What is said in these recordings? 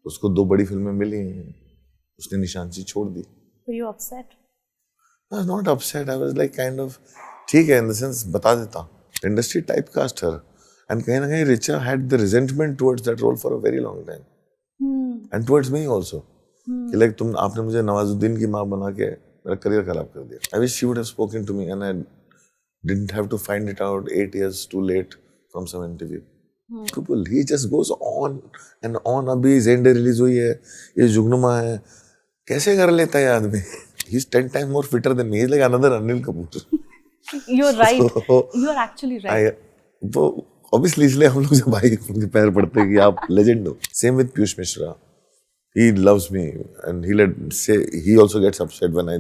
उसको 2 बड़ी फिल्में मिली हैं, उसने निशानची छोड़ दी. Were you upset? I was not upset. I was like kind of ठीक है, in the sense बता देता. Industry typecast her, and कहीं ना कहीं Richa had the resentment towards that role for a very long time, and towards me also. कि like आपने मुझे नवाजुद्दीन की माँ बना के मेरा करियर खराब कर दिया. I wish she would have spoken to me, and I didn't have to find it out 8 years too late from some interview. People, he just goes on and on. अभी ज़ेंडे रिलीज हुई है, ये जुगनुमा है, कैसे कर लेता है आदमी? He's 10 times more fitter than me. He's like another Anil Kapoor. You're right. You're actually right. तो obviously इसलिए हम लोग जब भाई उनके पैर पड़ते हैं कि आप legend हो. Same with Piyush Mishra. He loves me, and he also gets upset when I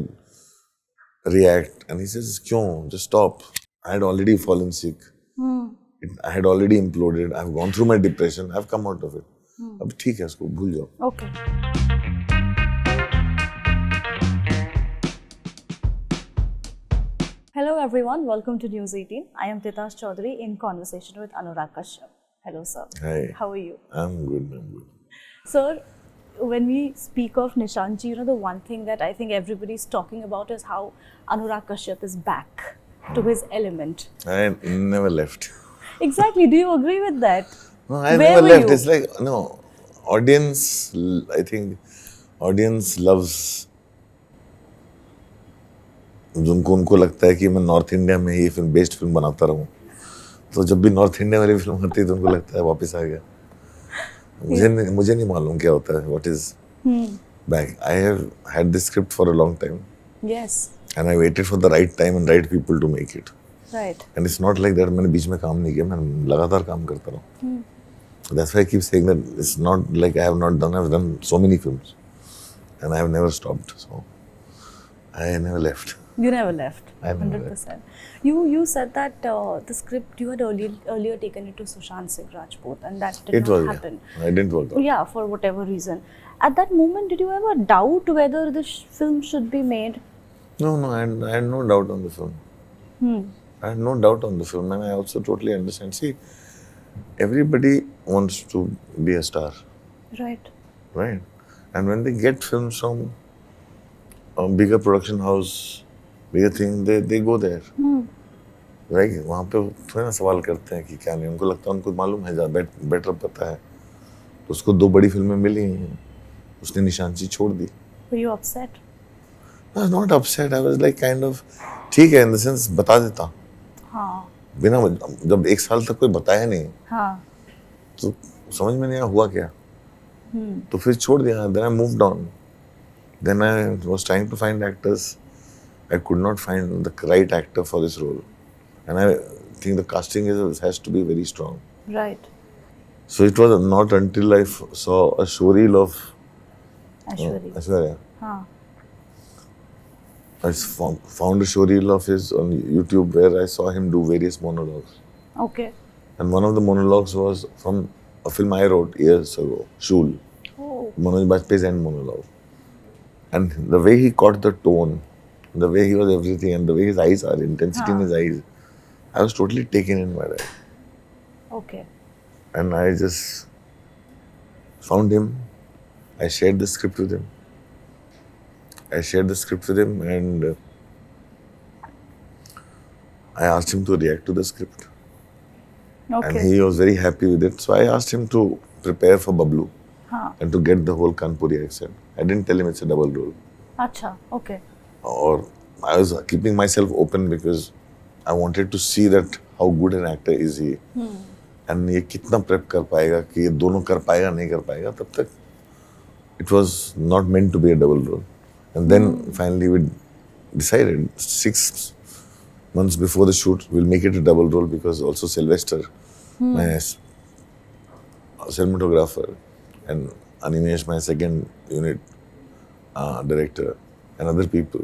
react, and he says, "क्यों? Just stop." I had already fallen sick. I had already imploded. I've gone through my depression. I've come out of it. अब ठीक है, उसको भूल जाओ. Okay. Hello everyone, welcome to News 18. I am Titash Chaudhary in conversation with Anurag Kashyap. Hello sir. Hi. How are you? I'm good. Sir, when we speak of Nishanchi, the one thing that I think everybody is talking about is how Anurag Kashyap is back to his element. I never left. Exactly. Do you agree with that? No, I Where never were left. you? It's like, no, audience, I think audience loves, उनको लगता है कि मैं north India में ही film based film बनाता रहूं, तो जब भी नॉर्थ इंडिया वाली फिल्म आती है तो उनको लगता है वापस आ गया. मुझे नहीं मालूम क्या होता है, what is back. I have had this script for a long time. Yes. And I waited for the right time and right people to make it. Right. And it's not like that मैंने बीच में काम नहीं किया, मैं लगातार काम करता रहा. That's why I keep saying that it's not like I have not done. I've done so many films, and I have never stopped. So I never left. You never left. I never 100%. You said that the script you had earlier taken it to Sushant Singh Rajput, and that did not happen. I didn't work out. Yeah, for whatever reason. At that moment, did you ever doubt whether this film should be made? No, I had no doubt on the film. I had no doubt on the film, and I also totally understand. See, everybody wants to be a star, Right. right? And when they get films from a bigger production house, bigger thing, they go there. Right? वहाँ पे थोड़ा ना सवाल करते हैं कि क्या नहीं, उनको लगता है, उनको मालूम है, बेटर पता है. तो उसको 2 बड़ी फिल्में मिली हैं, उसने निशानची छोड़ दी. Were you upset? I was not upset. I was like kind of ठीक है, in the sense बता देता. हाँ. बिना जब 1 साल तक कोई बताया नहीं, हाँ. तो समझ में नहीं आया हुआ क्या. तो फिर छोड़ दिया. Then I moved on. Then I was trying to find actors. I could not find the right actor for this role, and I think the casting has to be very strong. Right. So it was not until I saw a showreel of Aishwarya. हाँ. I found a showreel of his on YouTube where I saw him do various monologues. Okay. And one of the monologues was from a film I wrote years ago, Shul. Oh. Manoj Bajpayee's end monologue. And the way he caught the tone, the way he was everything, and the way his eyes are, intensity in his eyes, I was totally taken in by that. Okay. And I just found him. I shared the script with him. And I asked him to react to the script. Okay. And he was very happy with it. So I asked him to prepare for Bablu and to get the whole Kanpuri accent. I didn't tell him it's a double role. Acha. Okay. Or I was keeping myself open because I wanted to see that how good an actor is he. And ये कितना prep कर पाएगा कि ये दोनों कर पाएगा नहीं कर पाएगा. तब तक it was not meant to be a double role. And then finally we decided 6 months before the shoot we'll make it a double role because also Sylvester, my cinematographer, and Animesh, my second unit director, and other people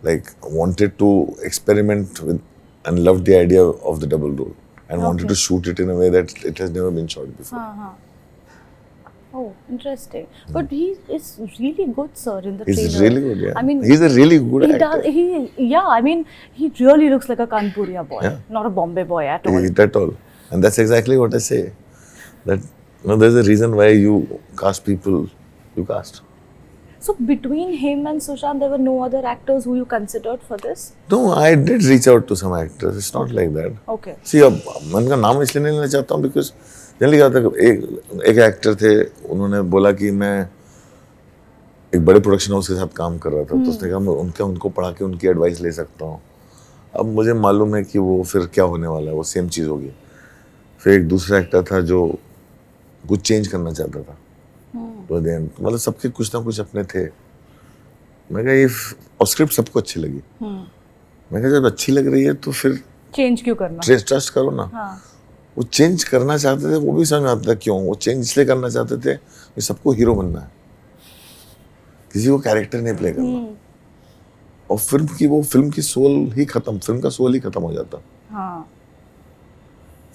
like wanted to experiment with and loved the idea of the double role and wanted to shoot it in a way that it has never been shot before. Oh, interesting. But he is really good, sir, in the trailer. He's really good, yeah. I mean, he's a really good actor. I mean, he really looks like a Kanpuriya boy, Yeah. not a Bombay boy at all. At all. And that's exactly what I say. That No, there's a reason why you cast people you cast. So between him and Sushant, there were no other actors who you considered for this? No, I did reach out to some actors. It's not like that. Okay. See, अब मैं उनका नाम इसलिए नहीं लेना चाहता हूँ because generally क्या था एक एक्टर थे, उन्होंने बोला कि मैं एक बड़े प्रोडक्शन हाउस के साथ काम कर रहा था, तो उसने कहा मैं उनको पढ़ा के उनकी एडवाइस ले सकता हूँ. अब मुझे मालूम है कि वो फिर क्या होने वाला है, वो सेम चीज़ होगी. फिर एक दूसरा एक्टर था जो कुछ चेंज करना चाहता था, तो देन मतलब सबके कुछ ना कुछ अपने थे. मैं कहा ये और स्क्रिप्ट सबको अच्छी लगी. मैं कहा जब अच्छी लग रही है तो फिर चेंज क्यों करना? ट्रस्ट करो ना. हाँ. वो चेंज करना चाहते थे, वो भी समझ आता था क्यों वो चेंज इसलिए करना चाहते थे कि सबको हीरो बनना है, किसी को कैरेक्टर नहीं प्ले करना. और फिल्म की सोल ही खत्म, फिल्म का सोल ही खत्म हो जाता. हाँ.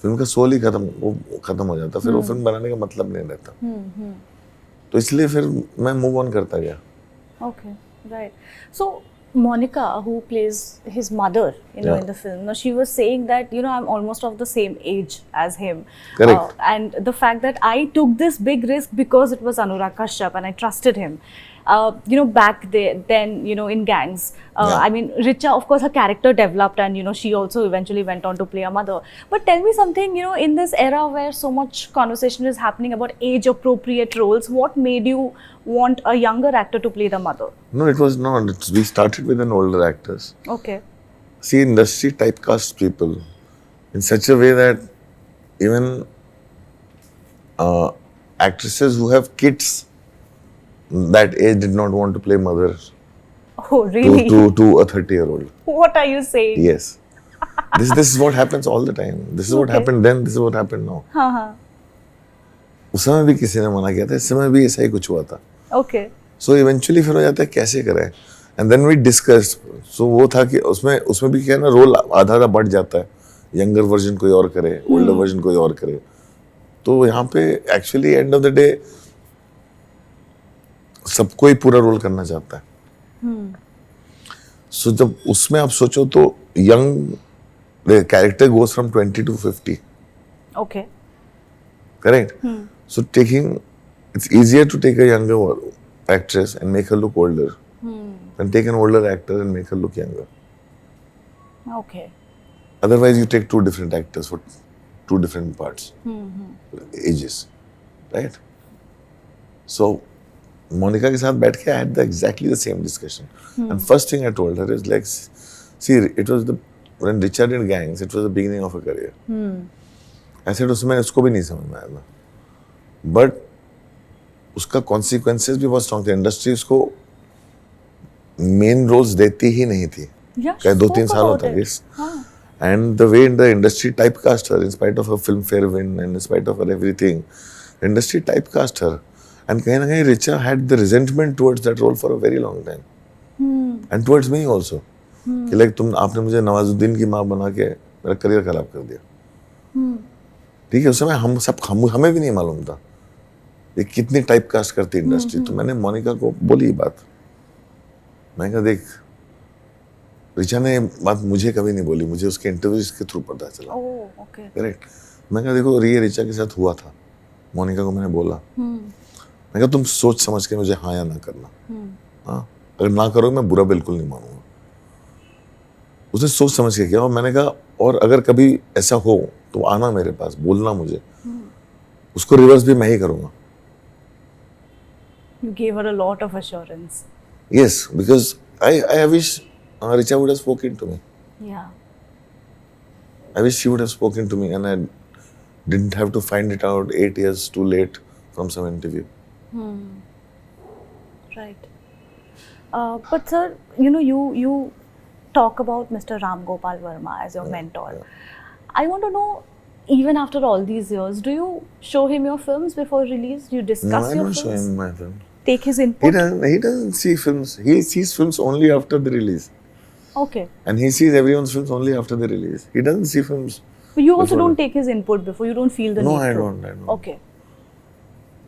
फिल्म का सोल ही खत्म हो जाता, फिर वो फिल्म बनाने का मतलब नहीं रहता. तो इसलिए फिर मैं मूव ऑन करता गया. Okay, right. So Monica, who plays his mother, Yeah. in the film, now she was saying that I'm almost of the same age as him. Correct. And the fact that I took this big risk because it was Anurag Kashyap and I trusted him. Back then, in Gangs, Yeah. I mean, Richa, of course, her character developed and, she also eventually went on to play a mother. But tell me something, in this era where so much conversation is happening about age-appropriate roles, what made you want a younger actor to play the mother? No, it was not. We started with an older actors. Okay. See, industry typecasts people in such a way that even actresses who have kids that age did not want to play mother Oh, really? to a 30-year-old. What are you saying? Yes. This is what happens all the time. This is what Okay. happened then, this is what happened now. हाँ. उस समय भी किसी ने मना किया था, इस समय भी ऐसा ही कुछ हुआ था. Okay. सो इवेंचुअली फिर हो जाता है कैसे करें, एंड देन वी डिस्कस. सो वो था कि उसमें भी क्या है ना, रोल आधा आधा बढ़ जाता है. यंगर वर्जन कोई और करे, ओल्डर वर्जन कोई और करे. तो यहाँ पे actually end of the day सबको ही पूरा रोल करना चाहता है. सो जब उसमें आप सोचो तो young character goes from 20 to 50. Okay. Correct? So it's easier to take a younger actress and make her look older than take an older actor and make her look younger. Okay. Otherwise, you take two different actors for two different parts, ages, right? So, Monica के साथ बैठ के I had exactly the same discussion. And first thing I told her is like, see, when Richard did Gangs, it was the beginning of a career. I said उसमें उसको भी नहीं समझ में आया था, बट उसका कॉन्सिक्वेंसेस भी बहुत स्ट्रॉन्ग थे. इंडस्ट्री उसको मेन रोल्स देती ही नहीं थी. Yeah. क्या 2-3 spoke साल about होता it. है. And the way the industry typecast her, in spite of her Filmfare win and in spite of her everything, industry typecast her. And कहीं ना कहीं Richa had the resentment towards that role for a very long time. And towards me also. कि like आपने मुझे नवाजुद्दीन की माँ बना के मेरा करियर खराब कर दिया. ठीक है, उस समय हमें भी नहीं मालूम था ये कितनी टाइपकास्ट करती इंडस्ट्री. तो मैंने मोनिका को बोली ये बात. मैंने कहा देख, रिचा ने बात मुझे कभी नहीं बोली, मुझे उसके इंटरव्यूज के थ्रू पता चला. Oh, okay. करेक्ट. मैं कहा देखो ये रिचा के साथ हुआ था. मोनिका को मैंने बोला, मैं कहा तुम सोच समझ के मुझे हाँ या ना करना. हाँ, अगर ना करोगे मैं बुरा बिल्कुल नहीं मानूंगा. उसने सोच समझ के किया. और मैंने कहा और अगर कभी ऐसा हो तो आना मेरे पास, बोलना मुझे. उसको रिवर्स भी मैं ही करूंगा. You gave her a lot of assurance. Yes, because I wish Richa would have spoken to me. Yeah. I wish she would have spoken to me and I didn't have to find it out 8 years too late from some interview. Right. But sir, you talk about Mr. Ram Gopal Verma as your mentor. Yeah. I want to know, even after all these years, do you show him your films before release? Do you discuss No, I your don't films? show him my film. Take his He input? doesn't see films. He sees films only after the release. Okay. And he sees everyone's films only after the release. He doesn't see films. But you also Before. don't take his input before? You don't feel the No, need I to? don't. Okay.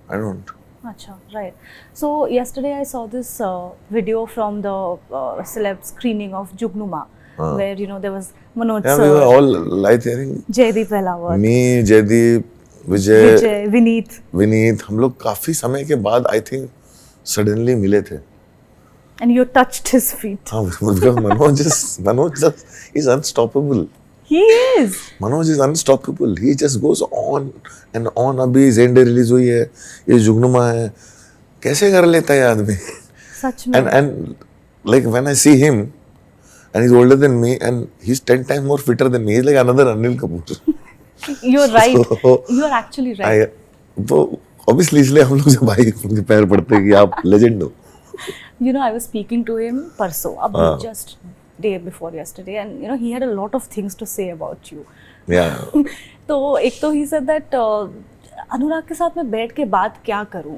I don't. Acha, right. So yesterday I saw this video from the celeb screening of Jugnuma, where there was Manoj Yeah, sir, we were all, I think, Jaideep Vehlawat. me, Jaideep, विजय, विनीत, हम लोग काफी समय के बाद I think suddenly मिले थे. and you touched his feet. हाँ, because Manoj is unstoppable. He is. Manoj is unstoppable. He just goes on and on. अभी जेंडे रिलीज हुई है, ये जुगनुमा है, कैसे कर लेता है ये आदमी? सच में. And like when I see him, and he's older than me, and he's 10 times more fitter than me. He's like another Anil Kapoor. You're right. So, You're actually right. तो obviously इसलिए हम लोग से भाई उनके पैर पड़ते हैं कि आप legend हो. You know, I was speaking to him परसों, just day before yesterday, and you know, he had a lot of things to say about you. Yeah. तो एक तो he said that अनुराग के साथ मैं बैठ के बात क्या करूं,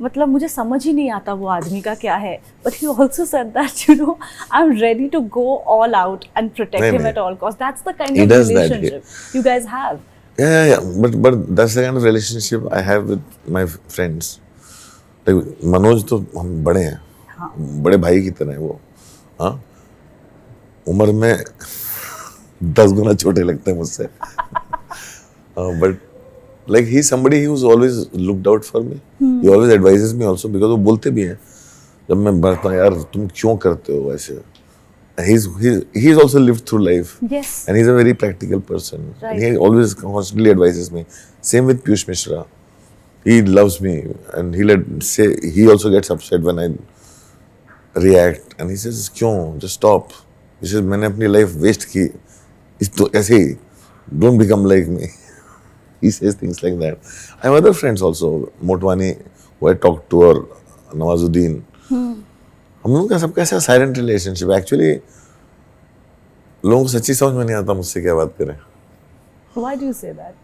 मतलब मुझे समझ ही नहीं आता वो आदमी का क्या है. But he also said that, you know, I'm ready to go all out and protect him at all costs. That's the kind of relationship you guys have. Yeah. But that's the kind of relationship I have with my friends. Like Manoj तो हम बड़े हैं, बड़े भाई की तरह है वो. हाँ, उम्र में 10 गुना छोटे लगते हैं मुझसे. But like he's somebody who's always looked out for me. He always advises me also because वो बोलते भी हैं जब मैं बताता हूँ यार तुम क्यों करते हो ऐसे. He's also lived through life. Yes. And he's a very practical person. Right. And he always constantly advises me. Same with Piyush Mishra. He loves me, and he also gets upset when I react, and he says क्यों, just stop. He says मैंने अपनी life waste की, इस तो ऐसे ही, don't become like me. He says things like that. I have other friends also, Motwani, who I talked to, or Nawazuddin. हम लोगों का सबका ऐसा साइलेंट रिलेशनशिप. एक्चुअली लोगों को सच्ची समझ में नहीं आता मुझसे क्या बात करें. Why do you say that?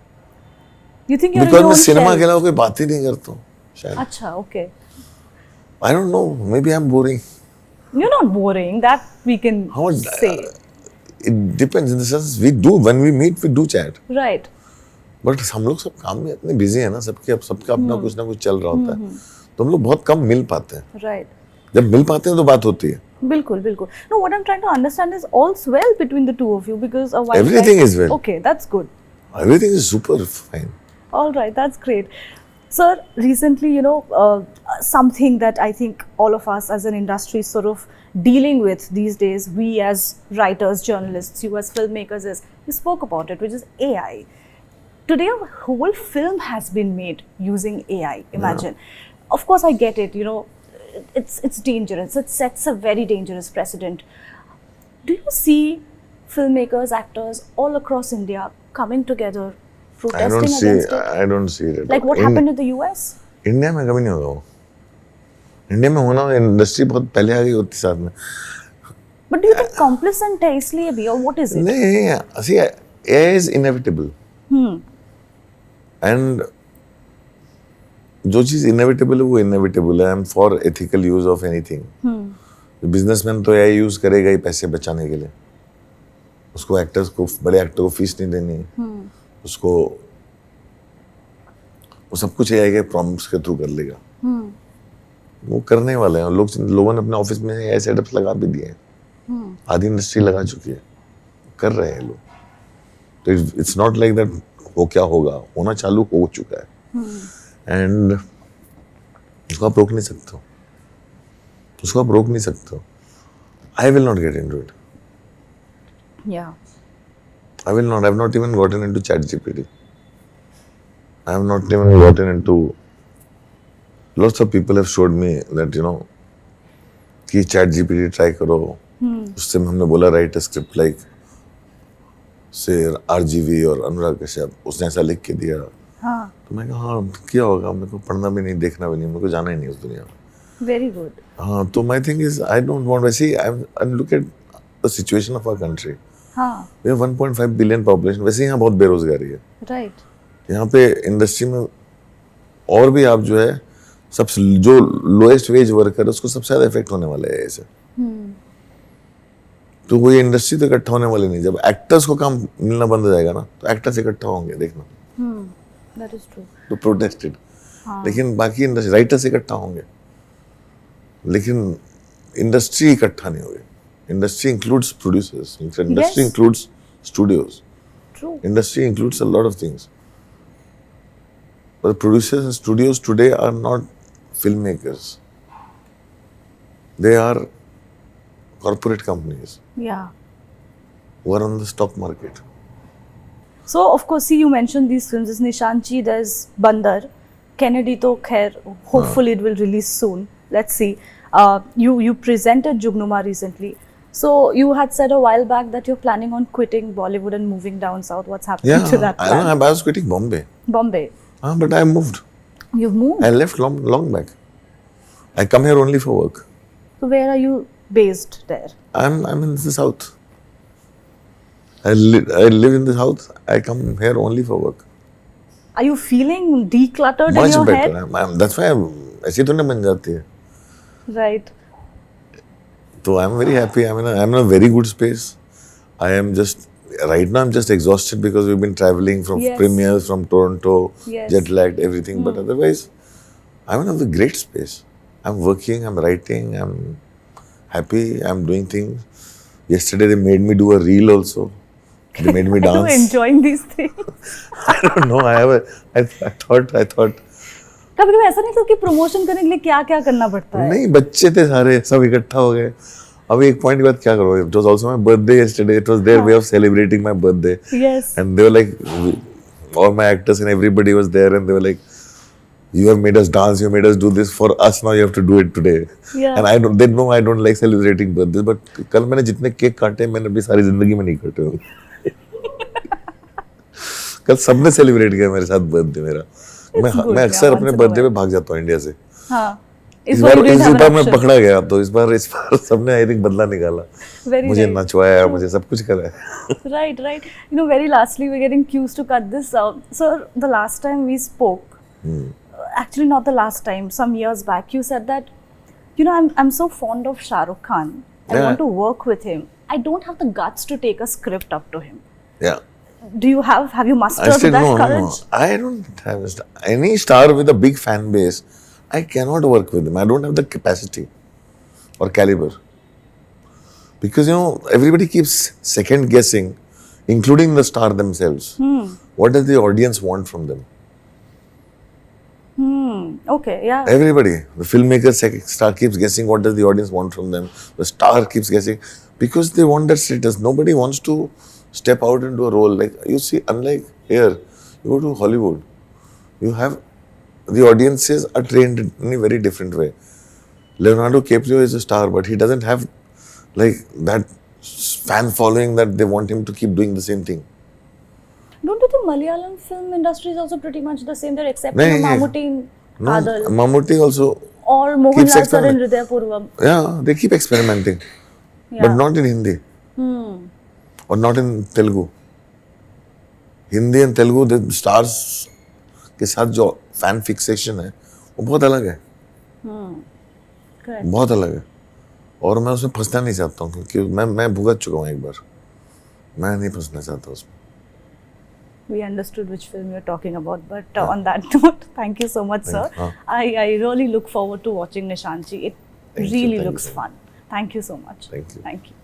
You think you're in Because your मैं own सिनेमा shell? के अलावा कोई बात ही नहीं करता हूँ शायद. अच्छा, okay. I don't know, maybe I'm boring. You're not boring. That we can How much- say. It depends in the sense when we meet we do chat. Right. But हम लोग सब काम में इतने बिजी है ना, सबका अपना कुछ ना कुछ चल रहा होता है, तो हम लोग बहुत कम मिल पाते हैं. Right. जब मिल पाते हैं तो बात होती है. बिल्कुल. No, what I'm trying to understand is all's well between the two of you, because a wife. Everything is well. Okay, that's good. Everything is super fine. All right, that's great. Sir, recently, you know, something that I think all of us as an industry is sort of dealing with these days, we as writers, journalists, you as filmmakers, you spoke about it, which is AI. Today, a whole film has been made using AI. Imagine. Yeah. Of course, I get it. You know, it's dangerous. It sets a very dangerous precedent. Do you see filmmakers, actors all across India coming together, protesting against it? I don't see it. Like what happened in the US? India में कभी नहीं होगा वो. India में होना, industry बहुत पहले आ गई होती साथ में. But do you think complacent है इसलिए भी, or what is it? नहीं, see, AI is inevitable. And जो चीज इनएविटेबल है वो इनएविटेबल है. I am for ethical use of anything. Businessman तो एआई यूज करेगा ही पैसे बचाने के लिए. उसको एक्टर्स को, बड़े एक्टर को फीस नहीं देनी. उसको वो सब कुछ एआई के प्रॉम्प्ट्स के थ्रू कर लेगा. वो करने वाले हैं. लोगों ने अपने ऑफिस में एआई सेटअप्स लगा भी दिए हैं. आधी इंडस्ट्री लगा चुकी है, कर रहे हैं लोग. तो इट्स नॉट लाइक दैट वो क्या होगा, होना चालू हो चुका है. एंड उसको आप रोक नहीं सकते हो. I will not get into it. Yeah. I will not. I've not even gotten into ChatGPT. I have not even gotten into. Lots of people have showed me that, you know, कि ChatGPT try करो. उससे हमने बोला write a script like say RGV और अनुराग कश्यप. उसने ऐसा लिख के दिया. हाँ. तो मैं कहा हाँ क्या होगा, मेरे को पढ़ना भी नहीं, देखना भी नहीं, मेरे को जाना ही नहीं उस दुनिया में. Very good. हाँ, तो my thing is I don't want. वैसे ही I look at the situation of our country. हाँ. We have 1.5 billion population. वैसे ही यहाँ बहुत बेरोजगारी है. Right. यहाँ पे इंडस्ट्री में और भी आप जो है सबसे जो लोएस्ट वेज वर्कर है उसको सबसे ज्यादा इफेक्ट होने वाला है ऐसे. तो वो ये इंडस्ट्री तो इकट्ठा होने वाली नहीं. जब एक्टर्स को काम मिलना बंद हो जाएगा ना, तो एक्टर्स इकट्ठा होंगे, देखना. That is true. तो प्रोटेस्टेड. लेकिन बाकी इंडस्ट्री राइटर्स इकट्ठा होंगे, लेकिन इंडस्ट्री इकट्ठा नहीं होगी. Industry includes producers. Industry Yes. includes studios. True. Industry includes a lot of things. But producers and studios today are not filmmakers. They are corporate companies Yeah. who are on the stock market. So of course, see, you mentioned these films. There's Nishanchi, there's Bandar, Kennedy to khair, hopefully it will release soon. Let's see. You presented Jugnuma recently. So you had said a while back that you're planning on quitting Bollywood and moving down south. What's happening to that I plan? know. I was quitting Bombay, Bombay. but I moved. You've moved. I left long back. I come here only for work. So where are you based there? I'm in the south. I live in the south. I come here only for work. Are you feeling decluttered in Much your better. head? That's why ऐसी तो नहीं बन जाती है. Right. So I'm very happy. I'm in a very good space. I am just right now. I'm just exhausted because we've been traveling from Yes. premieres from Toronto, Yes. jet lagged, everything. But otherwise, I'm in a great space. I'm working. I'm writing. I'm happy. I'm doing things. Yesterday they made me do a reel also. They made me Are you dance. enjoying these things? I don't know. I thought. कभी कभी ऐसा नहीं था कि promotion करने के लिए क्या क्या करना पड़ता है? नहीं बच्चे थे सारे सब इकट्ठा हो गए अब एक पॉइंट के बाद क्या करो it was also my birthday yesterday it was their way of celebrating my birthday Yes. And they were like all my actors and everybody was there and they were like you have made us dance you made us do this for us now you have to do it today Yeah. and they know I don't like celebrating birthdays but कल मैंने जितने cake काटे मैंने अपनी सारी जिंदगी में नहीं काटे होंगे कल सबने सेलिब्रेट किया मेरे साथ बर्थडे मेरा मैं good, अक्सर yeah, अपने once in a बर्थडे पे while. भाग जाता हूँ इंडिया से हाँ. इस बार you bar didn't have an मैं option. पकड़ा गया तो इस बार सबने आई थिंक बदला निकाला Very मुझे nice. नचवाया मुझे सब कुछ करा है Right, right. You know, very lastly, we're getting cues to cut this out. Sir, the last time we spoke, actually not the last time, some years back, you said that, you know, I'm so fond of Shah Rukh Khan. I Yeah. want to work with him. I don't have the guts to take a script up to him. yeah Do you have you I mastered said that no courage? I don't have any star with a big fan base I cannot work with him I don't have the capacity or caliber because you know everybody keeps second guessing including the star themselves what does the audience want from them Okay, yeah. everybody the filmmaker star keeps guessing what does the audience want from them the star keeps guessing because they want that status nobody wants to step out into a role like you see unlike here you go to Hollywood you have the audiences are trained in a very different way Leonardo DiCaprio is a star but he doesn't have like that fan following that they want him to keep doing the same thing Don't you think Malayalam film industry is also pretty much the same? They're accepting Nahi, Mammootty in no Adal Mammootty also or keeps Mohanlal sir in experimenting. Hridaya Purvam. yeah they keep experimenting Yeah. but not in Hindi or not in Telugu. Hindi and Telugu, the stars के साथ जो fan fixation है, वो बहुत अलग है, Correct. बहुत अलग है, और मैं उसमें फंसना नहीं चाहता हूँ क्योंकि मैं भुगत चुका हूँ एक बार, मैं नहीं फंसना चाहता उसमें. We understood which film you're talking about, but on that note, thank you so much, sir. I really look forward to watching Nishanchi. It Thank you, really thank looks you. fun. Thank you so much. Thank you. Thank you.